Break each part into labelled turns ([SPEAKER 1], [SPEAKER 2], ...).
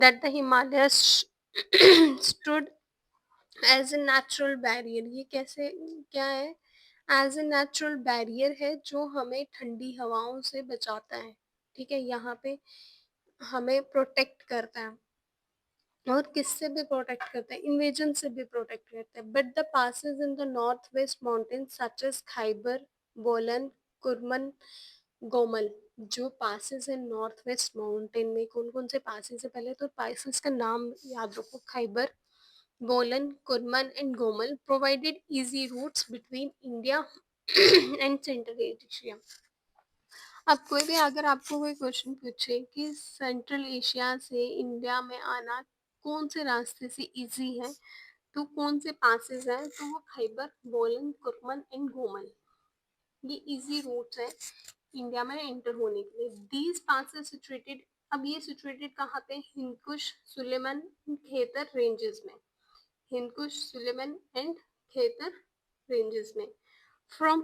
[SPEAKER 1] that the Himalayas stood as a natural barrier. ये कैसे क्या है? एज ए नेचुरल बैरियर है जो हमें ठंडी हवाओं से बचाता है। ठीक है, यहाँ पे हमें प्रोटेक्ट करता है। और किससे भी प्रोटेक्ट करता है? इन्वेजन से भी प्रोटेक्ट करता है। But the passes in the north west mountain such as Khyber, Bolan, Kurram, Gomal. जो पासेस है नॉर्थ वेस्ट माउंटेन में, कौन कौन से पासेस है? पहले तो पासेस का नाम याद रखो। Khyber, Bolan, Kurman and Gomal provided easy routes between India and Central Asia. अब कोई भी अगर आपको कोई क्वेश्चन पूछे कि सेंट्रल एशिया से इंडिया में आना कौन से रास्ते से इजी है, तो कौन से पासेस हैं, तो वो खैबर, बोलन, कुरमन एंड गोमल, ये इजी रूट्स है इंडिया में एंटर होने के लिए। दीज पासेस सिचुएटेड, अब ये सिचुएटेड कहाँ पे? हिंदकुश, सुलेमान, खेतर रेंजेस में। हिंदकुश, सुलेमान एंड खेतर रेंजेस में। From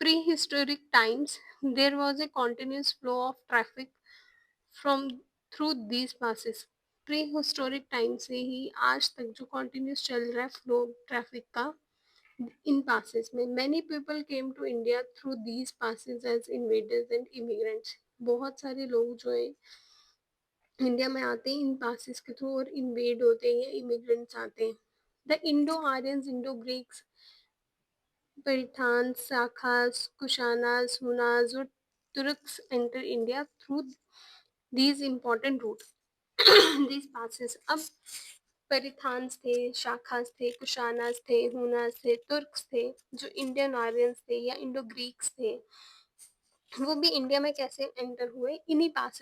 [SPEAKER 1] prehistoric times, there was a continuous flow of traffic from through these passes. Prehistoric time से ही आज तक जो continuous चल रहा है फ्लो ट्रैफिक का इन passes में। Many people came to India through these passes as invaders and immigrants. बहुत सारे लोग जो है इंडिया में आते हैं इन पासिस के थ्रू और इन्वेड होते हैं या इमिग्रेंट्स आते हैं। The Indo Aryans, Indo Greeks, Parthians, Shakas, Kushanas, Hunas और Turks enter India through these important route these passes. अब परिथान्स थे, शाखास थे, कुशानास थे, हुनास थे, तुर्क्स थे, जो इंडियन आर्यंस थे या इंडो ग्रीक्स थे, वो भी इंडिया में कैसे एंटर हुए? इन्हीं पास